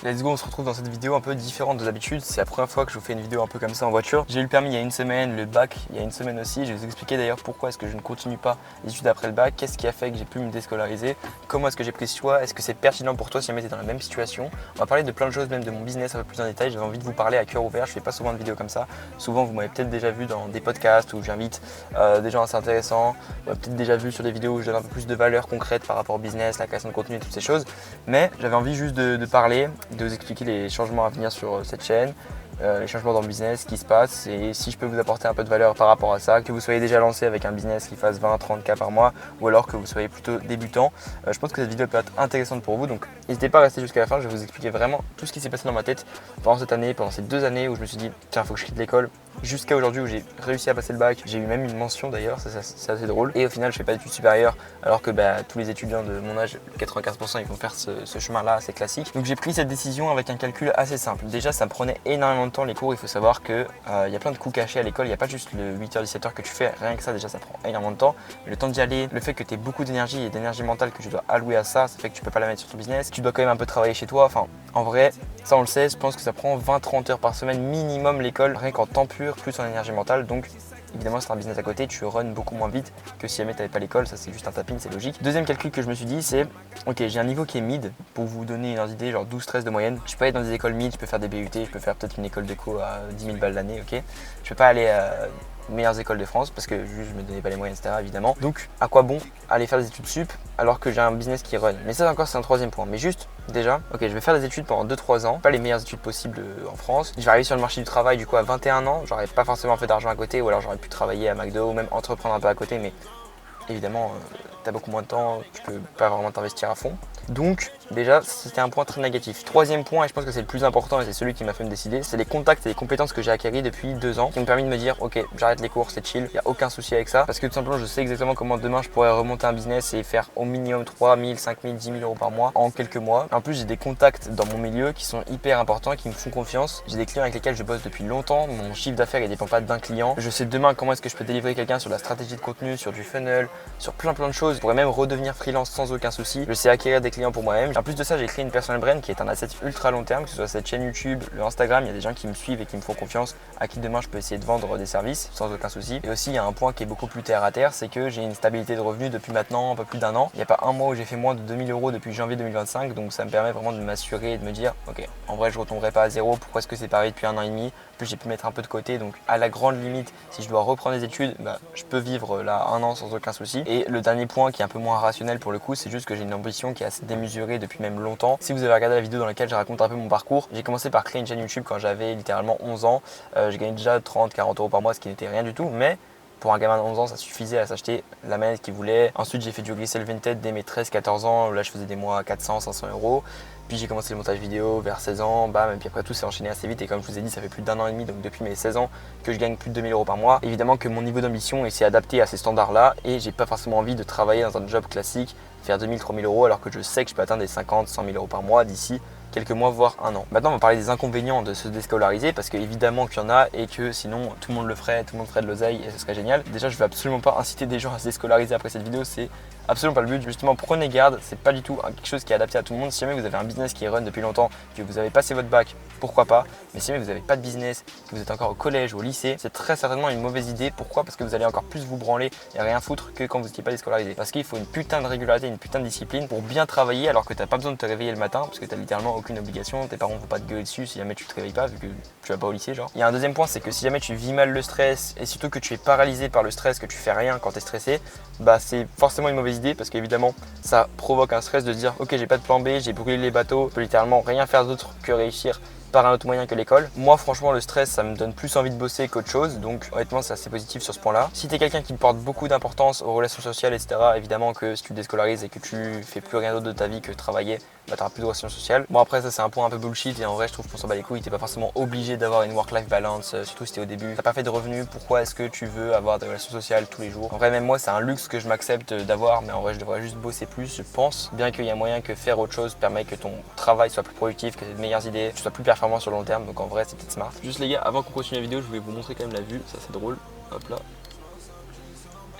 Let's go, on se retrouve dans cette vidéo un peu différente de d'habitude. C'est la première fois que je vous fais une vidéo un peu comme ça en voiture. J'ai eu le permis il y a une semaine, le bac il y a une semaine aussi. Je vais vous expliquer d'ailleurs pourquoi est-ce que je ne continue pas les études après le bac, qu'est-ce qui a fait que j'ai pu me déscolariser, comment est-ce que j'ai pris ce choix, est-ce que c'est pertinent pour toi si jamais tu es dans la même situation. On va parler de plein de choses, même de mon business un peu plus en détail. J'avais envie de vous parler à cœur ouvert, je fais pas souvent de vidéos comme ça. Souvent vous m'avez peut-être déjà vu dans des podcasts où j'invite des gens assez intéressants, peut-être déjà vu sur des vidéos où je donne un peu plus de valeur concrète par rapport au business, la création de contenu et toutes ces choses. Mais j'avais envie juste de parler, de vous expliquer les changements à venir sur cette chaîne, les changements dans le business, ce qui se passe et si je peux vous apporter un peu de valeur par rapport à ça, que vous soyez déjà lancé avec un business qui fasse 20-30K par mois ou alors que vous soyez plutôt débutant. Je pense que cette vidéo peut être intéressante pour vous, donc n'hésitez pas à rester jusqu'à la fin. Je vais vous expliquer vraiment tout ce qui s'est passé dans ma tête pendant cette année, pendant ces 2 années où je me suis dit tiens, il faut que je quitte l'école, jusqu'à aujourd'hui où j'ai réussi à passer le bac. J'ai eu même une mention d'ailleurs, c'est assez drôle. Et au final, je fais pas d'études supérieures alors que tous les étudiants de mon âge, 95%, ils vont faire ce chemin-là assez classique. Donc j'ai pris cette décision avec un calcul assez simple. Déjà, ça me prenait énormément de temps les cours. Il faut savoir qu'il y a plein de coûts cachés à l'école. Il n'y a pas juste le 8h-17h que tu fais. Rien que ça, déjà, ça prend énormément de temps. Le temps d'y aller, le fait que tu aies beaucoup d'énergie et d'énergie mentale que tu dois allouer à ça, ça fait que tu peux pas la mettre sur ton business. Tu dois quand même un peu travailler chez toi. Enfin, en vrai, ça on le sait, je pense que ça prend 20-30 heures par semaine minimum l'école, rien qu'en temps pur, plus en énergie mentale. Donc évidemment, c'est un business à côté, tu runs beaucoup moins vite que si jamais tu n'avais pas l'école, ça c'est juste un tapping, c'est logique. Deuxième calcul que je me suis dit, c'est ok, j'ai un niveau qui est mid, pour vous donner une idée, genre 12-13 de moyenne. Je peux aller dans des écoles mid, je peux faire des BUT, je peux faire peut-être une école d'éco à 10 000 balles l'année, ok. Je peux pas aller à meilleures écoles de France parce que juste je me donnais pas les moyens, etc. évidemment. Donc à quoi bon aller faire des études sup alors que j'ai un business qui run. Mais ça encore c'est un troisième point. Mais juste déjà, ok, je vais faire des études pendant 2-3 ans, pas les meilleures études possibles en France. Je vais arriver sur le marché du travail du coup à 21 ans, j'aurais pas forcément fait d'argent à côté ou alors j'aurais pu travailler à McDo ou même entreprendre un peu à côté, mais évidemment tu as beaucoup moins de temps, tu peux pas vraiment t'investir à fond. Donc déjà c'était un point très négatif. Troisième point, et je pense que c'est le plus important et c'est celui qui m'a fait me décider, c'est les contacts et les compétences que j'ai acquis depuis 2 ans qui m'ont permis de me dire ok, j'arrête les cours, c'est chill, il n'y a aucun souci avec ça parce que tout simplement je sais exactement comment demain je pourrais remonter un business et faire au minimum 3 000, 5 000, 10 000 euros par mois en quelques mois. En plus j'ai des contacts dans mon milieu qui sont hyper importants et qui me font confiance. J'ai des clients avec lesquels je bosse depuis longtemps, mon chiffre d'affaires il dépend pas d'un client. Je sais demain comment est-ce que je peux délivrer quelqu'un sur la stratégie de contenu, sur du funnel, sur plein de choses. Je pourrais même redevenir freelance sans aucun souci. Je sais acquérir des clients pour moi-même. En plus de ça, j'ai créé une personal brand qui est un asset ultra long terme, que ce soit cette chaîne YouTube, le Instagram. Il y a des gens qui me suivent et qui me font confiance, à qui demain je peux essayer de vendre des services sans aucun souci. Et aussi, il y a un point qui est beaucoup plus terre à terre, c'est que j'ai une stabilité de revenus depuis maintenant un peu plus d'1 an. Il n'y a pas un mois où j'ai fait moins de 2 000 euros depuis janvier 2025, donc ça me permet vraiment de m'assurer et de me dire, ok, en vrai, je retomberai pas à zéro. Pourquoi est-ce que c'est pareil depuis 1 an et demi? Plus j'ai pu mettre un peu de côté, donc à la grande limite, si je dois reprendre les études, je peux vivre là 1 an sans aucun souci. Et le dernier point qui est un peu moins rationnel pour le coup, c'est juste que j'ai une ambition qui est assez démesurée depuis même longtemps. Si vous avez regardé la vidéo dans laquelle je raconte un peu mon parcours, j'ai commencé par créer une chaîne YouTube quand j'avais littéralement 11 ans. J'ai gagné déjà 30-40 euros par mois, ce qui n'était rien du tout, mais pour un gamin de 11 ans, ça suffisait à s'acheter la manette qu'il voulait. Ensuite, j'ai fait du Grisel Vinted dès mes 13-14 ans. Là, je faisais des mois à 400-500 euros. Puis j'ai commencé le montage vidéo vers 16 ans, bam, et puis après tout s'est enchaîné assez vite. Et comme je vous ai dit, ça fait plus d'1 an et demi, donc depuis mes 16 ans, que je gagne plus de 2 000 euros par mois. Évidemment que mon niveau d'ambition s'est adapté à ces standards-là et j'ai pas forcément envie de travailler dans un job classique, faire 2 000, 3 000 euros, alors que je sais que je peux atteindre des 50, 100 000 euros par mois d'ici quelques mois, voire 1 an. Maintenant, on va parler des inconvénients de se déscolariser parce qu'évidemment qu'il y en a et que sinon tout le monde le ferait, tout le monde ferait de l'oseille et ce serait génial. Déjà, je vais absolument pas inciter des gens à se déscolariser après cette vidéo, c'est absolument pas le but. Justement, prenez garde, c'est pas du tout quelque chose qui est adapté à tout le monde. Si jamais vous avez un business qui run depuis longtemps, que vous avez passé votre bac, pourquoi pas. Mais si jamais vous n'avez pas de business, que vous êtes encore au collège ou au lycée, c'est très certainement une mauvaise idée. Pourquoi? Parce que vous allez encore plus vous branler et rien foutre que quand vous n'étiez pas déscolarisé. Parce qu'il faut une putain de régularité, une putain de discipline pour bien travailler alors que tu n'as pas besoin de te réveiller le matin parce que tu n'as littéralement aucune obligation. Tes parents ne vont pas te gueuler dessus si jamais tu te réveilles pas vu que tu vas pas au lycée genre. Il y a un deuxième point, c'est que si jamais tu vis mal le stress et surtout que tu es paralysé par le stress, que tu fais rien quand tu es stressé, c'est forcément une mauvaise idée parce qu'évidemment ça provoque un stress de se dire ok, j'ai pas de plan B, j'ai brûlé les bateaux, je peux littéralement rien faire d'autre que réussir par un autre moyen que l'école. Moi franchement le stress ça me donne plus envie de bosser qu'autre chose, donc honnêtement c'est assez positif sur ce point là. Si tu es quelqu'un qui porte beaucoup d'importance aux relations sociales etc, évidemment que si tu te déscolarises et que tu fais plus rien d'autre de ta vie que travailler, tu n'auras plus de relations sociales. Bon après ça c'est un point un peu bullshit et en vrai je trouve qu'on s'en bat les couilles, t'es pas forcément obligé d'avoir une work-life balance, surtout si t'es au début. T'as pas fait de revenus, pourquoi est-ce que tu veux avoir des relations sociales tous les jours? En vrai même moi c'est un luxe que je m'accepte d'avoir, mais en vrai je devrais juste bosser plus je pense, bien qu'il y a moyen que faire autre chose permet que ton travail soit plus productif, que tu aies de meilleures idées, que tu sois plus performant sur le long terme, donc en vrai c'est peut-être smart. Juste les gars, avant qu'on continue la vidéo, je voulais vous montrer quand même la vue, ça c'est drôle, hop là.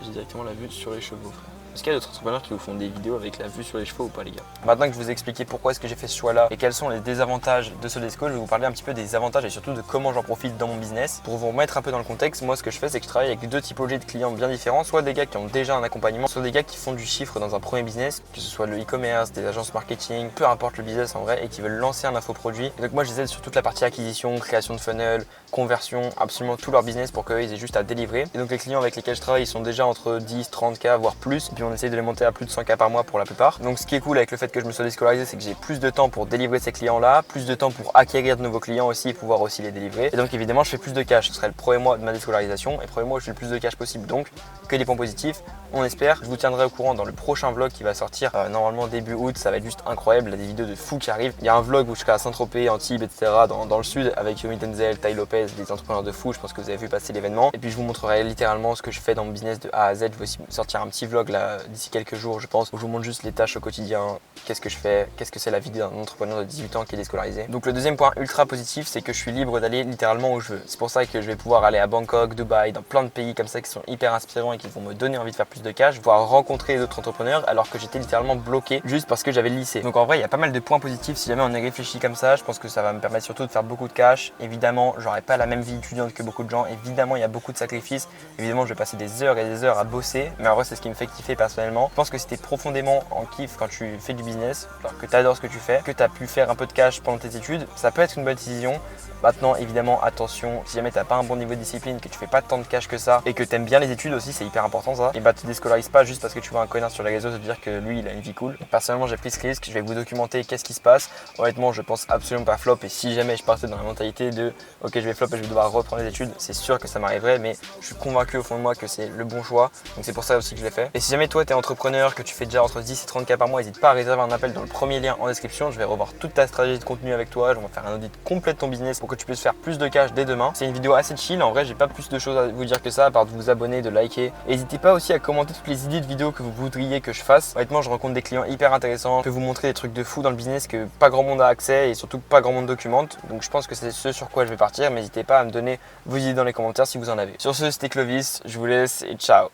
J'ai directement la vue sur les chevaux. Est-ce qu'il y a d'autres entrepreneurs qui vous font des vidéos avec la vue sur les chevaux ou pas, les gars? Maintenant que je vous ai expliqué pourquoi est-ce que j'ai fait ce choix-là et quels sont les désavantages de ce Desco, je vais vous parler un petit peu des avantages et surtout de comment j'en profite dans mon business. Pour vous remettre un peu dans le contexte, moi ce que je fais, c'est que je travaille avec deux typologies de clients bien différents, soit des gars qui ont déjà un accompagnement, soit des gars qui font du chiffre dans un premier business, que ce soit le e-commerce, des agences marketing, peu importe le business en vrai, et qui veulent lancer un infoproduit. Et donc moi je les aide sur toute la partie acquisition, création de funnel, conversion, absolument tout leur business pour qu'ils aient juste à délivrer. Et donc les clients avec lesquels je travaille, ils sont déjà entre 10, 30K voire plus, et puis on essaye de les monter à plus de 100K par mois pour la plupart. Donc ce qui est cool avec le fait que je me sois déscolarisé, c'est que j'ai plus de temps pour délivrer ces clients-là, plus de temps pour acquérir de nouveaux clients aussi et pouvoir aussi les délivrer. Et donc évidemment je fais plus de cash. Ce serait le premier mois de ma déscolarisation et le premier mois où je fais le plus de cash possible. Donc que des points positifs, on espère. Je vous tiendrai au courant dans le prochain vlog qui va sortir normalement début août. Ça va être juste incroyable, il y a des vidéos de fou qui arrivent. Il y a un vlog où je serai à Saint-Tropez, Antibes, etc. dans le sud avec Yomi Denzel, Tai Lopez, des entrepreneurs de fou. Je pense que vous avez vu passer l'événement. Et puis je vous montrerai littéralement ce que je fais dans mon business de A à Z. Je vais aussi sortir un petit vlog là d'ici quelques jours, je pense, où je vous montre juste les tâches au quotidien, qu'est-ce que je fais, qu'est-ce que c'est la vie d'un entrepreneur de 18 ans qui est déscolarisé. Donc le deuxième point ultra positif, c'est que je suis libre d'aller littéralement où je veux. C'est pour ça que je vais pouvoir aller à Bangkok, Dubaï, dans plein de pays comme ça qui sont hyper inspirants et qui vont me donner envie de faire plus de cash, pouvoir rencontrer d'autres entrepreneurs alors que j'étais littéralement bloqué juste parce que j'avais le lycée. Donc en vrai, il y a pas mal de points positifs si jamais on y réfléchit comme ça. Je pense que ça va me permettre surtout de faire beaucoup de cash. Évidemment, j'aurai pas la même vie étudiante que beaucoup de gens. Évidemment, il y a beaucoup de sacrifices. Évidemment, je vais passer des heures et des heures à bosser, mais en vrai, c'est ce qui me fait kiffer personnellement. Je pense que si t'es profondément en kiff quand tu fais du business, alors que tu adores ce que tu fais, que tu as pu faire un peu de cash pendant tes études, ça peut être une bonne décision. Maintenant, évidemment, attention, si jamais tu n'as pas un bon niveau de discipline, que tu fais pas tant de cash que ça et que tu aimes bien les études aussi, c'est hyper important ça. Et bah, te déscolarises pas juste parce que tu vois un connard sur les réseaux te dire que lui il a une vie cool. Personnellement, j'ai pris ce risque, je vais vous documenter qu'est-ce qui se passe. Honnêtement, je pense absolument pas flop et si jamais je partais dans la mentalité de ok, je vais flop et je vais devoir reprendre les études, c'est sûr que ça m'arriverait, mais je suis convaincu au fond de moi que c'est le bon choix. Donc c'est pour ça aussi que je l'ai fait. Et si jamais toi tu es entrepreneur, que tu fais déjà entre 10 et 30K par mois, n'hésite pas à réserver un appel dans le premier lien en description. Je vais revoir toute ta stratégie de contenu avec toi, je vais faire un audit complet de ton business pour que tu puisses faire plus de cash dès demain. C'est une vidéo assez chill, en vrai j'ai pas plus de choses à vous dire que ça à part de vous abonner, de liker. N'hésitez pas aussi à commenter toutes les idées de vidéos que vous voudriez que je fasse. Honnêtement, je rencontre des clients hyper intéressants, je peux vous montrer des trucs de fou dans le business que pas grand monde a accès et surtout pas grand monde documente. Donc je pense que c'est ce sur quoi je vais partir, mais n'hésitez pas à me donner vos idées dans les commentaires si vous en avez. Sur ce, c'était Clovis, je vous laisse et ciao.